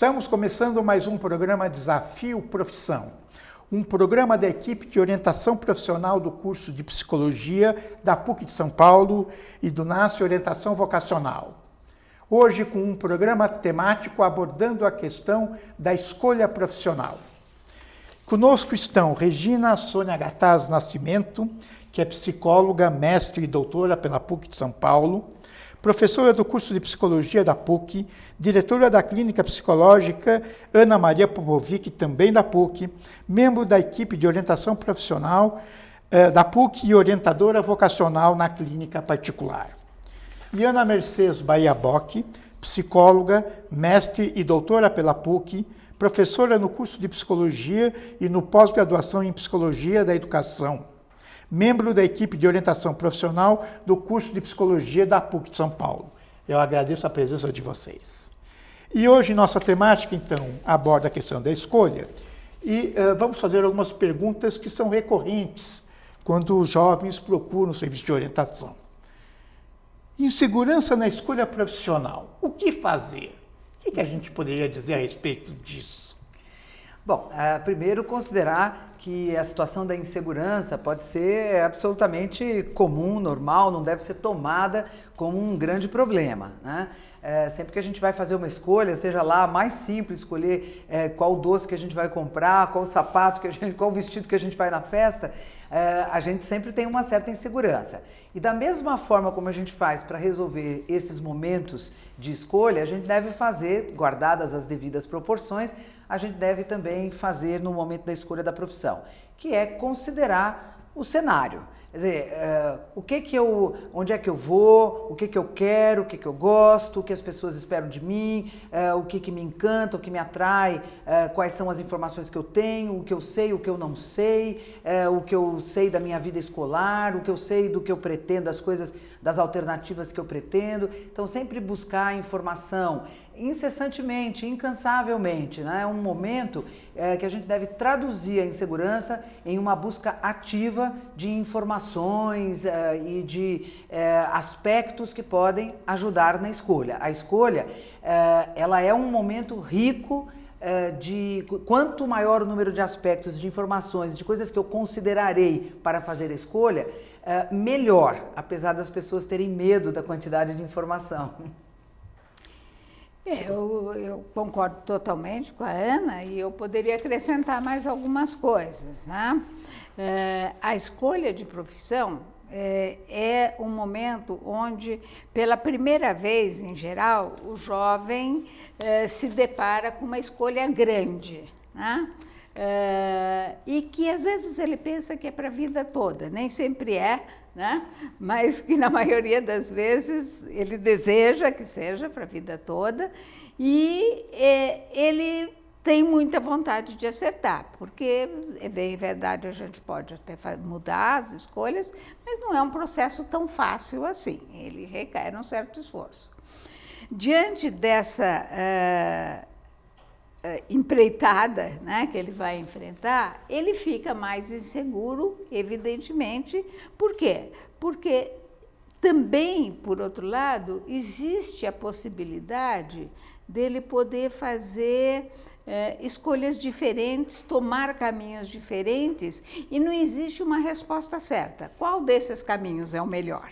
Estamos começando mais um programa Desafio Profissão, um programa da equipe de orientação profissional do curso de Psicologia da PUC de São Paulo e do NASCE Orientação Vocacional. Hoje com um programa temático abordando a questão da escolha profissional. Conosco estão Regina Sônia Gataz Nascimento, que é psicóloga, mestre e doutora pela PUC de São Paulo, professora do curso de Psicologia da PUC, diretora da Clínica Psicológica Ana Maria Popovic, também da PUC, membro da equipe de orientação profissional da PUC e orientadora vocacional na clínica particular. E Ana Mercedes Bahia Bock, psicóloga, mestre e doutora pela PUC, professora no curso de Psicologia e no pós-graduação em Psicologia da Educação, membro da equipe de orientação profissional do curso de Psicologia da PUC de São Paulo. Eu agradeço a presença de vocês. E hoje nossa temática, então, aborda a questão da escolha e vamos fazer algumas perguntas que são recorrentes quando os jovens procuram o serviço de orientação. Insegurança na escolha profissional. O que fazer? O que a gente poderia dizer a respeito disso? Bom, primeiro considerar que a situação da insegurança pode ser absolutamente comum, normal, não deve ser tomada como um grande problema, né? Sempre que a gente vai fazer uma escolha, seja lá a mais simples, escolher qual doce que a gente vai comprar, qual sapato, qual vestido que a gente vai na festa, a gente sempre tem uma certa insegurança. E da mesma forma como a gente faz para resolver esses momentos de escolha, a gente deve fazer, guardadas as devidas proporções, a gente deve também fazer no momento da escolha da profissão, que é considerar o cenário. Quer dizer, onde é que eu vou, o que eu quero, o que eu gosto, o que as pessoas esperam de mim, o que me encanta, o que me atrai, quais são as informações que eu tenho, o que eu sei, o que eu não sei, o que eu sei da minha vida escolar, o que eu sei do que eu pretendo, as coisas, das alternativas que eu pretendo. Então, sempre buscar informação incessantemente, incansavelmente, né? É um momento que a gente deve traduzir a insegurança em uma busca ativa de informações e de aspectos que podem ajudar na escolha. A escolha, ela é um momento rico de quanto maior o número de aspectos, de informações, de coisas que eu considerarei para fazer a escolha, melhor, apesar das pessoas terem medo da quantidade de informação. Eu concordo totalmente com a Ana e eu poderia acrescentar mais algumas coisas, né? A escolha de profissão é um momento onde, pela primeira vez, em geral, o jovem se depara com uma escolha grande, né? E que às vezes ele pensa que é para a vida toda, nem sempre é, né? Mas que na maioria das vezes ele deseja que seja para a vida toda e ele tem muita vontade de acertar, porque é bem verdade, a gente pode até mudar as escolhas, mas não é um processo tão fácil assim, ele requer um certo esforço. Diante dessa empreitada, né, que ele vai enfrentar, ele fica mais inseguro, evidentemente. Por quê? Porque também, por outro lado, existe a possibilidade dele poder fazer escolhas diferentes, tomar caminhos diferentes, e não existe uma resposta certa. Qual desses caminhos é o melhor?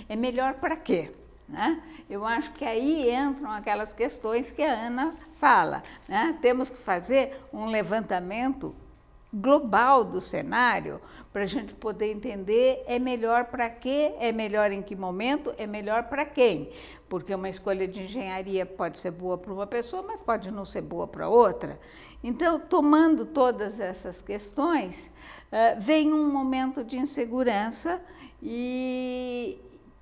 É melhor para quê? Né? Eu acho que aí entram aquelas questões que a Ana fala, né? Temos que fazer um levantamento global do cenário para a gente poder entender é melhor para quê, é melhor em que momento, é melhor para quem. Porque uma escolha de engenharia pode ser boa para uma pessoa, mas pode não ser boa para outra. Então, tomando todas essas questões, vem um momento de insegurança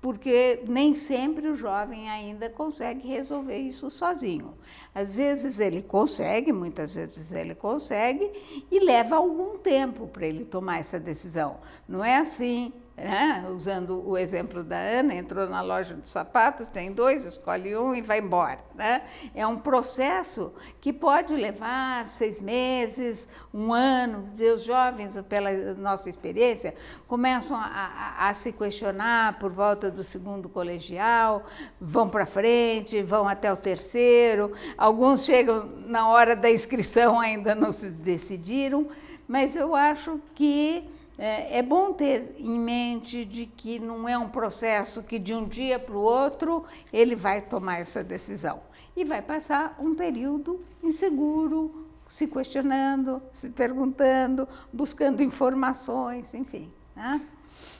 porque nem sempre o jovem ainda consegue resolver isso sozinho. Às vezes ele consegue, muitas vezes ele consegue, e leva algum tempo para ele tomar essa decisão. Não é assim, né? Usando o exemplo da Ana, entrou na loja de sapatos, tem 2, escolhe um e vai embora, né? É um processo que pode levar 6 meses, 1 ano. Quer dizer, os jovens, pela nossa experiência, começam a se questionar por volta do 2º colegial, vão para frente, vão até o 3º, alguns chegam na hora da inscrição, ainda não se decidiram, mas eu acho que é bom ter em mente de que não é um processo que de um dia para o outro ele vai tomar essa decisão. E vai passar um período inseguro, se questionando, se perguntando, buscando informações, enfim, né?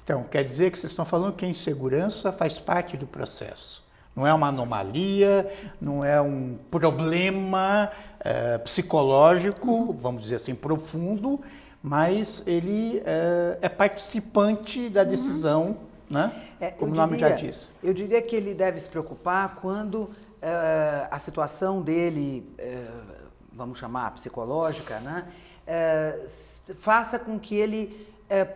Então, quer dizer que vocês estão falando que a insegurança faz parte do processo. Não é uma anomalia, não é um problema psicológico, vamos dizer assim, profundo, mas ele é participante da decisão, né? Como o nome já diz. Eu diria que ele deve se preocupar quando a situação dele, vamos chamar psicológica, né? Faça com que ele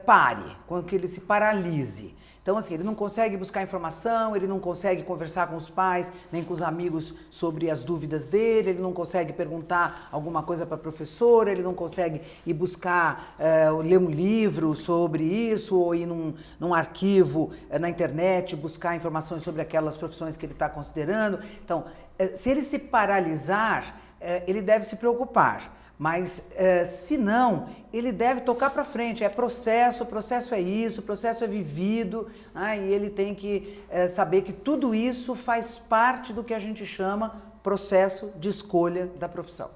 pare, com que ele se paralise. Então, assim, ele não consegue buscar informação, ele não consegue conversar com os pais, nem com os amigos sobre as dúvidas dele, ele não consegue perguntar alguma coisa para a professora, ele não consegue ir buscar, ler um livro sobre isso, ou ir num arquivo na internet, buscar informações sobre aquelas profissões que ele está considerando. Então, se ele se paralisar, ele deve se preocupar. Mas, se não, ele deve tocar para frente. É processo, o processo é isso, o processo é vivido, né? E ele tem que saber que tudo isso faz parte do que a gente chama processo de escolha da profissão.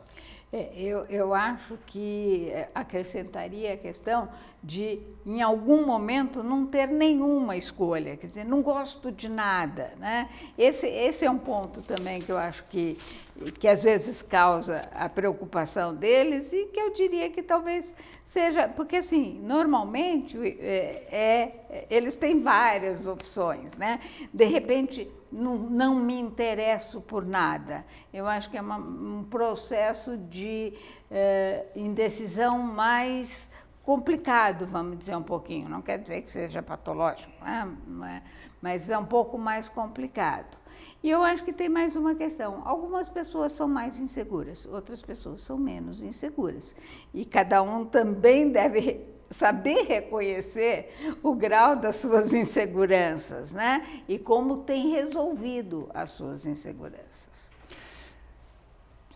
Eu acho que acrescentaria a questão de, em algum momento, não ter nenhuma escolha, quer dizer, não gosto de nada, né? Esse é um ponto também que eu acho que às vezes causa a preocupação deles e que eu diria que talvez seja, porque assim, normalmente eles têm várias opções, né? De repente, não me interesso por nada. Eu acho que é um processo de indecisão mais complicado, vamos dizer um pouquinho. Não quer dizer que seja patológico, né? Mas é um pouco mais complicado. E eu acho que tem mais uma questão. Algumas pessoas são mais inseguras, outras pessoas são menos inseguras. E cada um também deve saber reconhecer o grau das suas inseguranças, né? E como tem resolvido as suas inseguranças.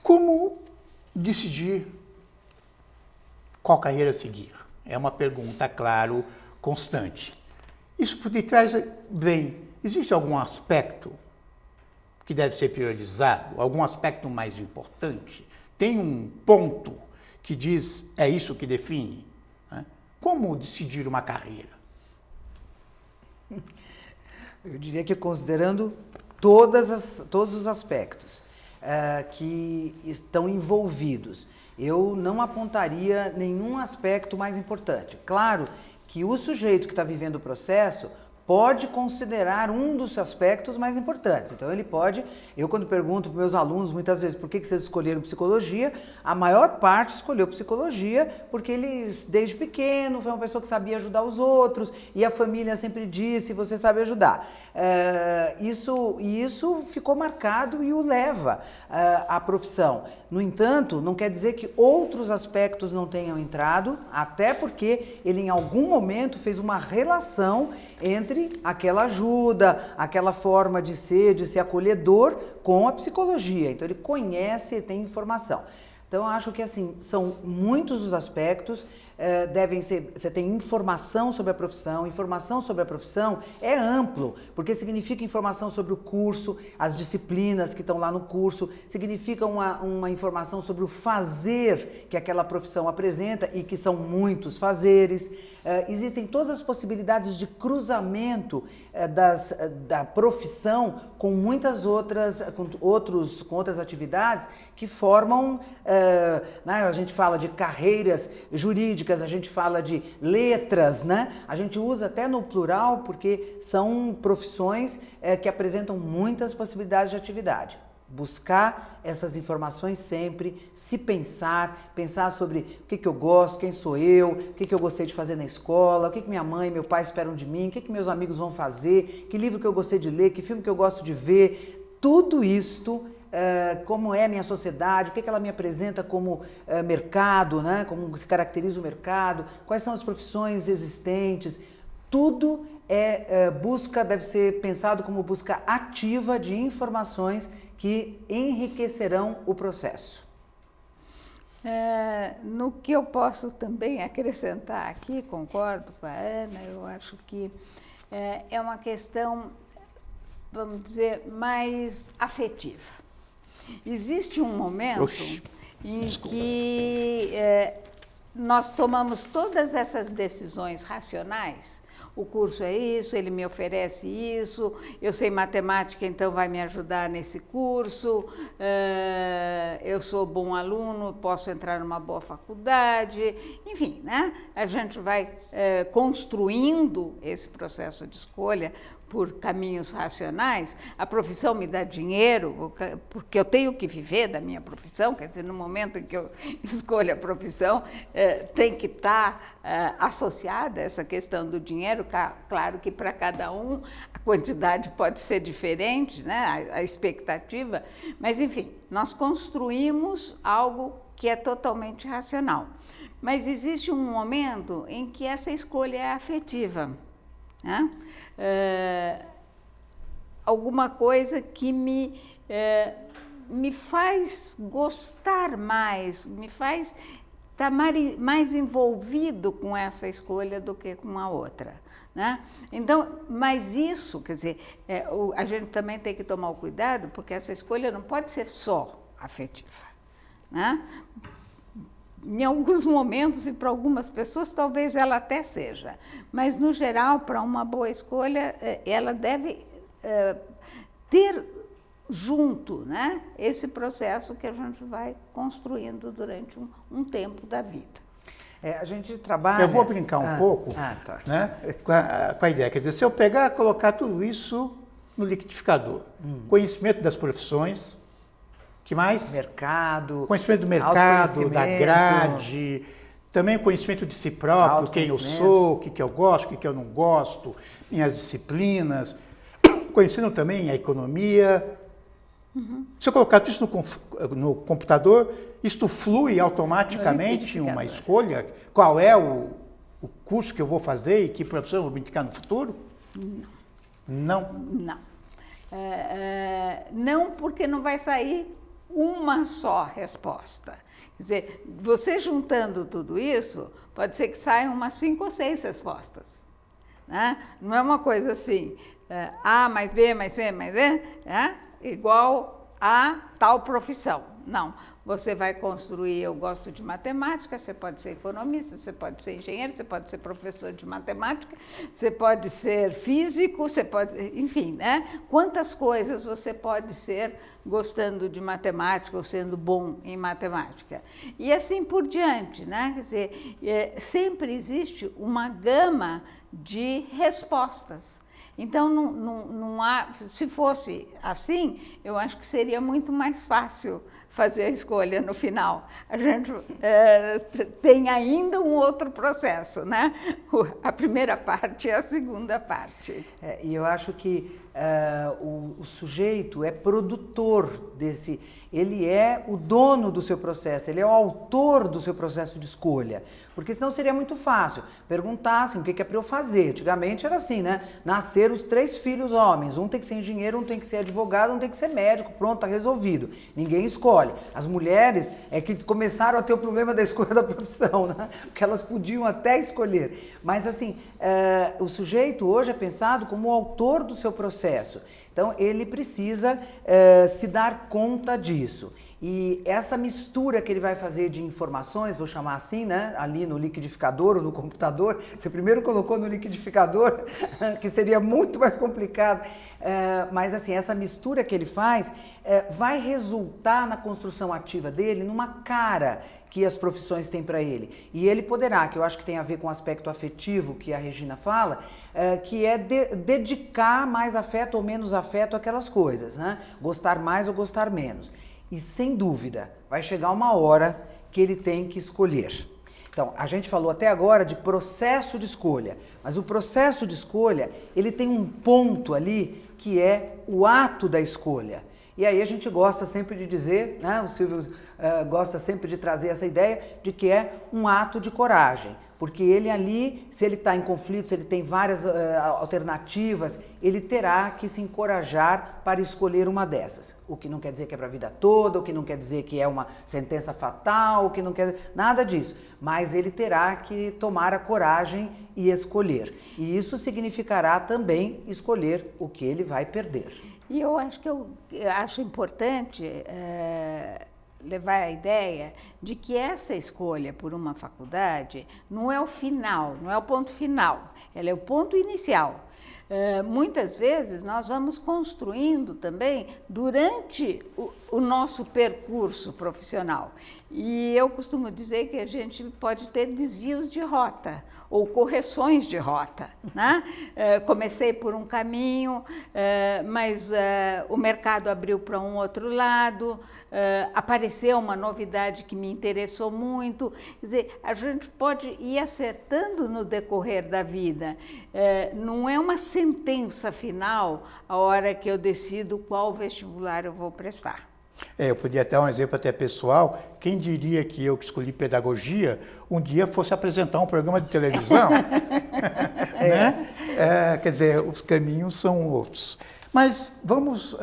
Como decidir qual carreira seguir? É uma pergunta, claro, constante. Isso por detrás vem, existe algum aspecto que deve ser priorizado, algum aspecto mais importante? Tem um ponto que diz, é isso que define? Né? Como decidir uma carreira? Eu diria que considerando todos os aspectos que estão envolvidos, eu não apontaria nenhum aspecto mais importante. Claro que o sujeito que está vivendo o processo pode considerar um dos aspectos mais importantes. Então, ele pode... Eu, quando pergunto para meus alunos, muitas vezes, por que vocês escolheram psicologia, a maior parte escolheu psicologia porque eles, desde pequeno, foi uma pessoa que sabia ajudar os outros e a família sempre disse, você sabe ajudar. Isso ficou marcado e o leva à profissão. No entanto, não quer dizer que outros aspectos não tenham entrado, até porque ele, em algum momento, fez uma relação entre aquela ajuda, aquela forma de ser acolhedor com a psicologia. Então, ele conhece e tem informação. Então, eu acho que, assim, são muitos os aspectos, devem ser... Você tem informação sobre a profissão sobre a profissão é amplo, porque significa informação sobre o curso, as disciplinas que estão lá no curso, significa uma informação sobre o fazer que aquela profissão apresenta e que são muitos fazeres. Existem todas as possibilidades de cruzamento da profissão com muitas outras, com outras atividades que formam, né, a gente fala de carreiras jurídicas, a gente fala de letras, né? A gente usa até no plural porque são profissões que apresentam muitas possibilidades de atividade. buscar essas informações sempre, se pensar sobre o que eu gosto, quem sou eu, o que eu gostei de fazer na escola, o que minha mãe e meu pai esperam de mim, o que meus amigos vão fazer, que livro que eu gostei de ler, que filme que eu gosto de ver, tudo isto, como é a minha sociedade, o que ela me apresenta como mercado, né? Como se caracteriza o mercado, quais são as profissões existentes, tudo deve ser pensado como busca ativa de informações que enriquecerão o processo. No que eu posso também acrescentar aqui, concordo com a Ana, eu acho que é uma questão, vamos dizer, mais afetiva. Existe um momento em que nós tomamos todas essas decisões racionais. O curso é isso, ele me oferece isso, eu sei matemática, então vai me ajudar nesse curso, eu sou bom aluno, posso entrar numa boa faculdade, enfim, né? A gente vai construindo esse processo de escolha por caminhos racionais. A profissão me dá dinheiro, porque eu tenho que viver da minha profissão, quer dizer, no momento em que eu escolho a profissão, tem que estar associada a essa questão do dinheiro. Claro que para cada um a quantidade pode ser diferente, né? A expectativa, mas enfim, nós construímos algo que é totalmente racional. Mas existe um momento em que essa escolha é afetiva, né? Alguma coisa que me faz gostar mais, me faz estar mais envolvido com essa escolha do que com a outra, né? Então, mas isso, quer dizer, a gente também tem que tomar o cuidado, porque essa escolha não pode ser só afetiva, né? Em alguns momentos e para algumas pessoas talvez ela até seja, mas no geral, para uma boa escolha, ela deve ter junto, né, esse processo que a gente vai construindo durante um tempo da vida. A gente trabalha... Eu vou brincar um pouco, tá. Né, com a ideia, quer dizer, se eu pegar e colocar tudo isso no liquidificador, conhecimento das profissões, que mais? Mercado. Conhecimento do mercado, da grade, também conhecimento de si próprio, quem eu sou, o que eu gosto, o que eu não gosto, minhas disciplinas, conhecendo também a economia. Se eu colocar tudo isso no computador, isto flui automaticamente em uma escolha? Qual é o curso que eu vou fazer e que profissão eu vou me dedicar no futuro? Não. Não. Não, porque não vai sair uma só resposta. Quer dizer, você juntando tudo isso, pode ser que saiam umas 5 ou 6 respostas, né? Não é uma coisa assim, A mais B mais C mais D, né? Igual a tal profissão. Não. Você vai construir, eu gosto de matemática, você pode ser economista, você pode ser engenheiro, você pode ser professor de matemática, você pode ser físico, você pode, enfim, né? Quantas coisas você pode ser gostando de matemática ou sendo bom em matemática. E assim por diante, né? Quer dizer, sempre existe uma gama de respostas. Então, não há, se fosse assim, eu acho que seria muito mais fácil fazer a escolha no final. A gente tem ainda um outro processo, né? A primeira parte e a segunda parte. E eu acho que o sujeito é produtor desse, ele é o dono do seu processo, ele é o autor do seu processo de escolha, porque senão seria muito fácil perguntar assim, o que é para eu fazer. Antigamente era assim, né? Nasceram os 3 filhos homens, um tem que ser engenheiro, um tem que ser advogado, um tem que ser médico, pronto, tá resolvido. Ninguém escolhe. As mulheres é que começaram a ter o problema da escolha da profissão, né? Porque elas podiam até escolher. Mas assim, o sujeito hoje é pensado como o autor do seu processo. Então, ele precisa se dar conta disso. E essa mistura que ele vai fazer de informações, vou chamar assim, né? Ali no liquidificador ou no computador, você primeiro colocou no liquidificador, que seria muito mais complicado. Mas assim, essa mistura que ele faz vai resultar na construção ativa dele numa cara que as profissões têm para ele. E ele poderá, que eu acho que tem a ver com o aspecto afetivo que a Regina fala, que é dedicar mais afeto ou menos afeto àquelas coisas, né? Gostar mais ou gostar menos. E sem dúvida, vai chegar uma hora que ele tem que escolher. Então, a gente falou até agora de processo de escolha, mas o processo de escolha, ele tem um ponto ali que é o ato da escolha. E aí a gente gosta sempre de dizer, né, o Silvio gosta sempre de trazer essa ideia de que é um ato de coragem. Porque ele ali, se ele está em conflito, se ele tem várias alternativas, ele terá que se encorajar para escolher uma dessas. O que não quer dizer que é para a vida toda, o que não quer dizer que é uma sentença fatal, o que não quer dizer nada disso. Mas ele terá que tomar a coragem e escolher. E isso significará também escolher o que ele vai perder. E eu acho importante levar a ideia de que essa escolha por uma faculdade não é o final, não é o ponto final, ela é o ponto inicial. Muitas vezes nós vamos construindo também durante o nosso percurso profissional. E eu costumo dizer que a gente pode ter desvios de rota ou correções de rota, né? Comecei por um caminho, mas o mercado abriu para um outro lado, apareceu uma novidade que me interessou muito. Quer dizer, a gente pode ir acertando no decorrer da vida. Não é uma sentença final a hora que eu decido qual vestibular eu vou prestar. Eu podia dar um exemplo até pessoal. Quem diria que eu que escolhi pedagogia, um dia fosse apresentar um programa de televisão? Né? Quer dizer, os caminhos são outros. Mas vamos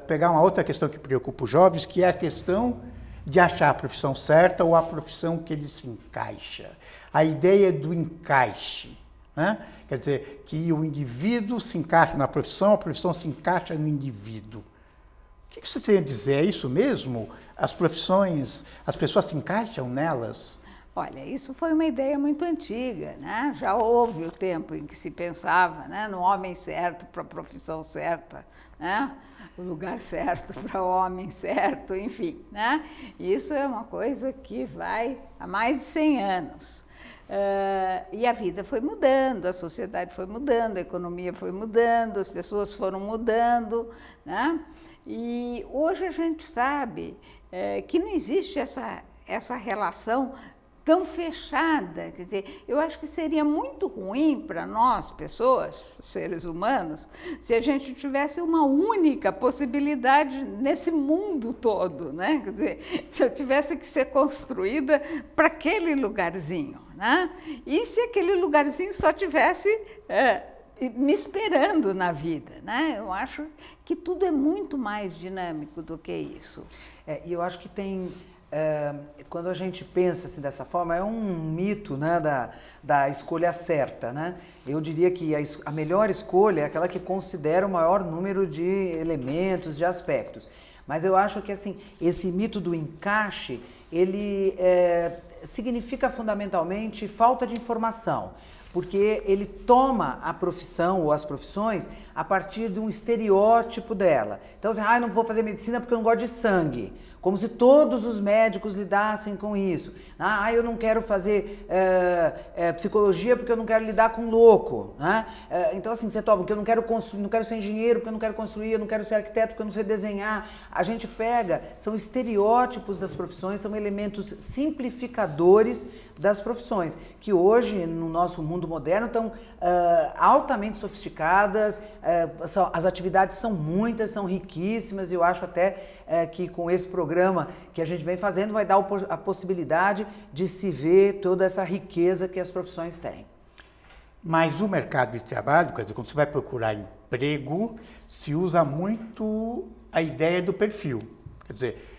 pegar uma outra questão que preocupa os jovens, que é a questão de achar a profissão certa ou a profissão que ele se encaixa. A ideia do encaixe. Né? Quer dizer, que o indivíduo se encaixa na profissão, a profissão se encaixa no indivíduo. O que você tem a dizer? É isso mesmo? As profissões, as pessoas se encaixam nelas? Olha, isso foi uma ideia muito antiga, né? Já houve o tempo em que se pensava, né, no homem certo para a profissão certa, né? O lugar certo para o homem certo, enfim, né? Isso é uma coisa que vai há mais de 100 anos. E a vida foi mudando, a sociedade foi mudando, a economia foi mudando, as pessoas foram mudando, né? E hoje a gente sabe que não existe essa relação tão fechada. Quer dizer, eu acho que seria muito ruim para nós, pessoas, seres humanos, se a gente tivesse uma única possibilidade nesse mundo todo, né? Quer dizer, se eu tivesse que ser construída para aquele lugarzinho, né? E se aquele lugarzinho só tivesse me esperando na vida, né? Eu acho que tudo é muito mais dinâmico do que isso. E eu acho que tem... quando a gente pensa assim, dessa forma, é um mito, né, da escolha certa, né? Eu diria que a melhor escolha é aquela que considera o maior número de elementos, de aspectos. Mas eu acho que assim, esse mito do encaixe, ele significa fundamentalmente falta de informação. Porque ele toma a profissão ou as profissões a partir de um estereótipo dela. Então, assim, eu não vou fazer medicina porque eu não gosto de sangue. Como se todos os médicos lidassem com isso. Eu não quero fazer psicologia porque eu não quero lidar com louco. Né? Então, assim, você toma, porque eu não quero construir, não quero ser engenheiro, porque eu não quero construir, eu não quero ser arquiteto, porque eu não sei desenhar. A gente pega, são estereótipos das profissões, são elementos simplificadores das profissões, que hoje, no nosso mundo moderno, estão altamente sofisticadas, as atividades são muitas, são riquíssimas, e eu acho até que com esse programa que a gente vem fazendo vai dar a possibilidade de se ver toda essa riqueza que as profissões têm. Mas o mercado de trabalho, quer dizer, quando você vai procurar emprego, se usa muito a ideia do perfil. Quer dizer,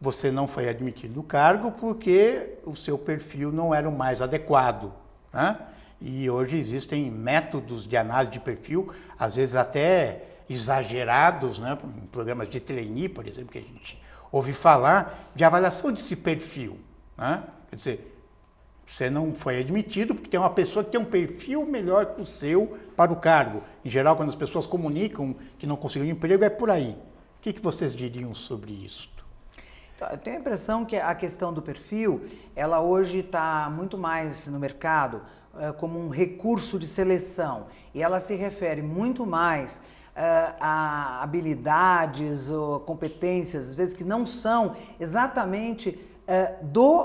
você não foi admitido no cargo porque o seu perfil não era o mais adequado, né? E hoje existem métodos de análise de perfil, às vezes até exagerados, né? Em programas de trainee, por exemplo, que a gente ouvi falar de avaliação desse perfil, né? Quer dizer, você não foi admitido porque tem uma pessoa que tem um perfil melhor que o seu para o cargo. Em geral, quando as pessoas comunicam que não conseguiram emprego, é por aí. O que vocês diriam sobre isso? Eu tenho a impressão que a questão do perfil, ela hoje está muito mais no mercado como um recurso de seleção. E ela se refere muito mais a habilidades ou competências, às vezes que não são exatamente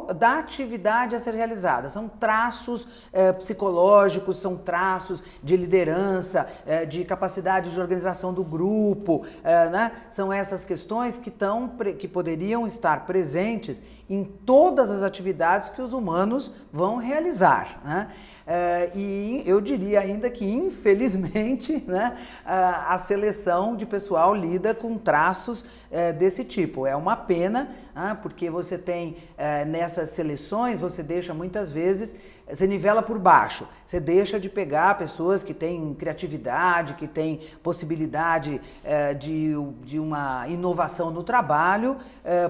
da atividade a ser realizada. São traços psicológicos, são traços de liderança, de capacidade de organização do grupo, né? São essas questões que poderiam estar presentes em todas as atividades que os humanos vão realizar, né? E eu diria ainda que, infelizmente, né, a seleção de pessoal lida com traços desse tipo. É uma pena, porque você tem nessas seleções, você deixa muitas vezes, você nivela por baixo, você deixa de pegar pessoas que têm criatividade, que têm possibilidade de uma inovação no trabalho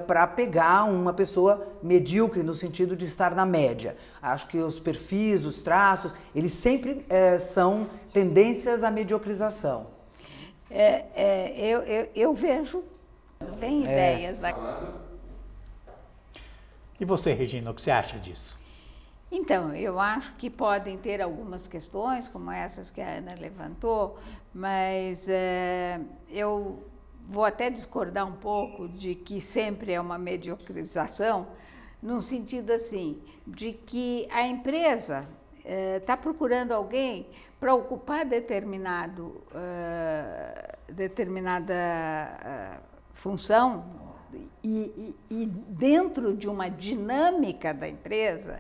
para pegar uma pessoa medíocre no sentido de estar na média. Acho que os perfis, os traços, eles sempre são tendências à mediocrização. Eu vejo bem ideias da... E você, Regina, o que você acha disso? Então, eu acho que podem ter algumas questões, como essas que a Ana levantou, mas eu vou até discordar um pouco de que sempre é uma mediocrização, no sentido assim, de que a empresa está procurando alguém para ocupar determinada função e dentro de uma dinâmica da empresa.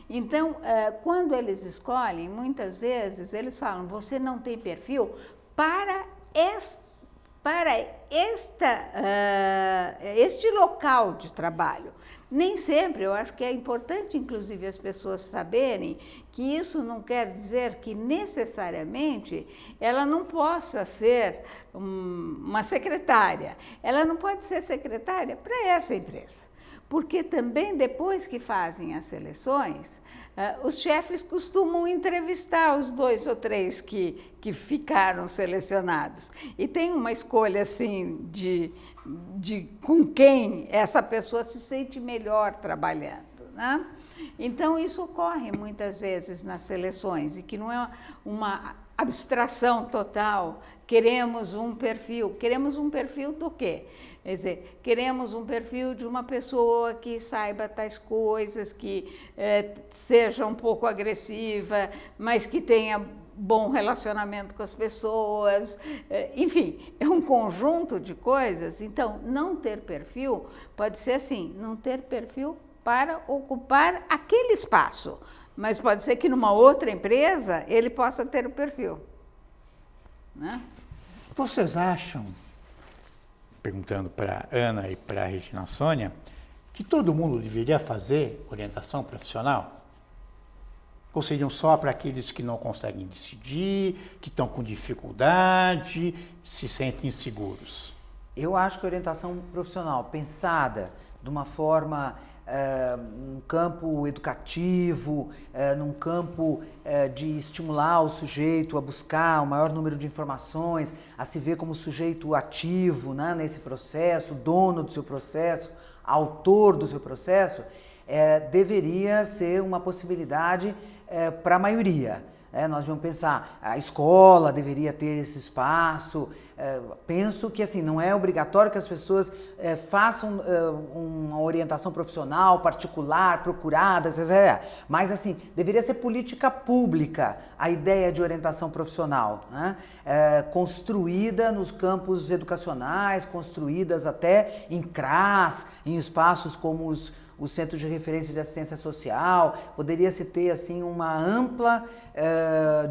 Então, quando eles escolhem, muitas vezes eles falam, você não tem perfil para este local de trabalho. Nem sempre, eu acho que é importante, inclusive, as pessoas saberem que isso não quer dizer que necessariamente ela não possa ser uma secretária. Ela não pode ser secretária para essa empresa. Porque também, depois que fazem as seleções, os chefes costumam entrevistar os 2 ou 3 que ficaram selecionados. E tem uma escolha, assim, de com quem essa pessoa se sente melhor trabalhando, né? Então, isso ocorre muitas vezes nas seleções, e que não é uma abstração total. Queremos um perfil do quê? Quer dizer, queremos um perfil de uma pessoa que saiba tais coisas, que seja um pouco agressiva, mas que tenha bom relacionamento com as pessoas, enfim, é um conjunto de coisas. Então, não ter perfil pode ser assim, não ter perfil para ocupar aquele espaço, mas pode ser que numa outra empresa ele possa ter o perfil, né? Vocês acham, perguntando para a Ana e para a Regina Sônia, que todo mundo deveria fazer orientação profissional? Ou seriam só para aqueles que não conseguem decidir, que estão com dificuldade, se sentem inseguros? Eu acho que a orientação profissional pensada de uma forma, num campo educativo, num campo de estimular o sujeito a buscar o maior número de informações, a se ver como sujeito ativo, né, nesse processo, dono do seu processo, autor do seu processo, deveria ser uma possibilidade para a maioria. Nós vamos pensar, a escola deveria ter esse espaço. Penso que assim, não é obrigatório que as pessoas façam uma orientação profissional particular, procurada, mas assim, deveria ser política pública a ideia de orientação profissional, né? Construída nos campos educacionais, construídas até em CRAS, em espaços como os Centros de Referência de Assistência Social. Poderia-se ter assim, uma ampla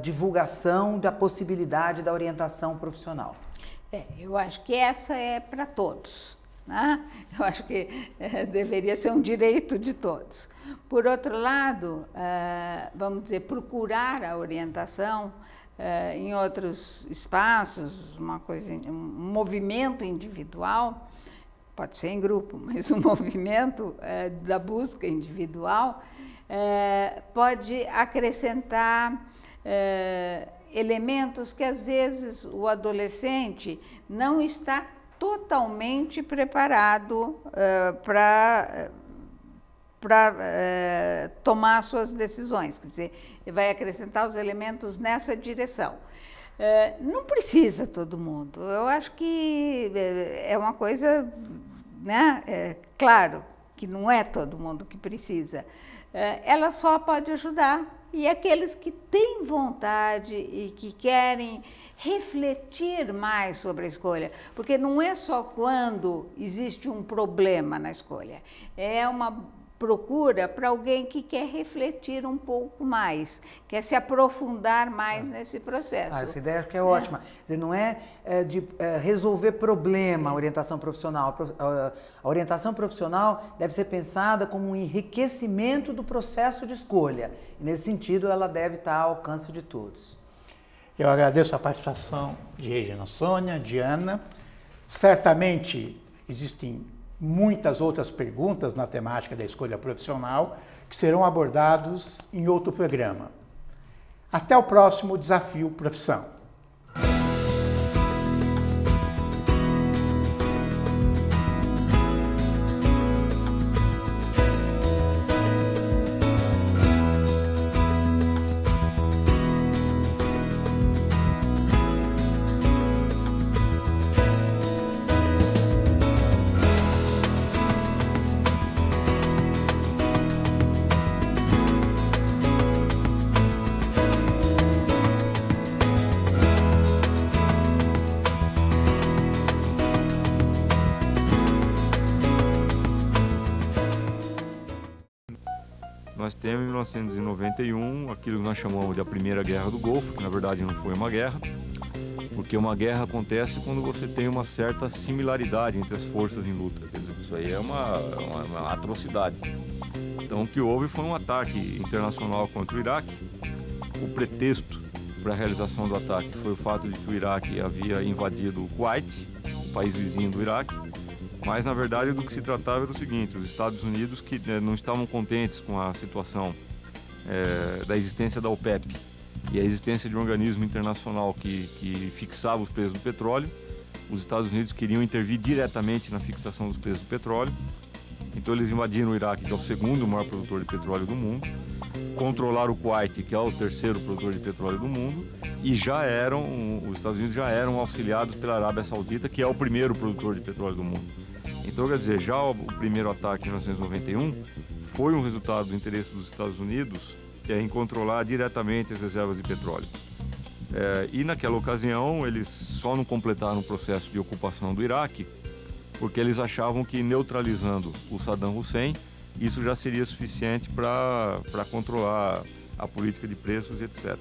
divulgação da possibilidade da orientação profissional. Eu acho que essa é para todos, né? Eu acho que deveria ser um direito de todos. Por outro lado, vamos dizer, procurar a orientação em outros espaços, um movimento individual, pode ser em grupo, mas o movimento da busca individual pode acrescentar elementos que às vezes o adolescente não está totalmente preparado para tomar suas decisões, quer dizer, vai acrescentar os elementos nessa direção. Não precisa todo mundo, eu acho que é uma coisa, né? Claro que não é todo mundo que precisa, ela só pode ajudar, e aqueles que têm vontade e que querem refletir mais sobre a escolha, porque não é só quando existe um problema na escolha, é uma procura para alguém que quer refletir um pouco mais, quer se aprofundar mais nesse processo. Essa ideia acho que é ótima. Quer dizer, não é de resolver problema a orientação profissional. A orientação profissional deve ser pensada como um enriquecimento do processo de escolha. E, nesse sentido, ela deve estar ao alcance de todos. Eu agradeço a participação de Regina Sônia, de Ana. Certamente existem muitas outras perguntas na temática da escolha profissional que serão abordados em outro programa. Até o próximo Desafio Profissão. Nós temos em 1991 aquilo que nós chamamos de a Primeira Guerra do Golfo, que na verdade não foi uma guerra, porque uma guerra acontece quando você tem uma certa similaridade entre as forças em luta. Quer dizer, isso aí é uma atrocidade. Então o que houve foi um ataque internacional contra o Iraque. O pretexto para a realização do ataque foi o fato de que o Iraque havia invadido o Kuwait, o país vizinho do Iraque. Mas, na verdade, do que se tratava era o seguinte: os Estados Unidos, que não estavam contentes com a situação da existência da OPEP e a existência de um organismo internacional que fixava os preços do petróleo, os Estados Unidos queriam intervir diretamente na fixação dos preços do petróleo. Então, eles invadiram o Iraque, que é o segundo maior produtor de petróleo do mundo, controlaram o Kuwait, que é o terceiro produtor de petróleo do mundo, e os Estados Unidos já eram auxiliados pela Arábia Saudita, que é o primeiro produtor de petróleo do mundo. Então, quer dizer, já o primeiro ataque em 1991 foi um resultado do interesse dos Estados Unidos em controlar diretamente as reservas de petróleo. E naquela ocasião eles só não completaram o processo de ocupação do Iraque porque eles achavam que neutralizando o Saddam Hussein, isso já seria suficiente para controlar a política de preços, etc.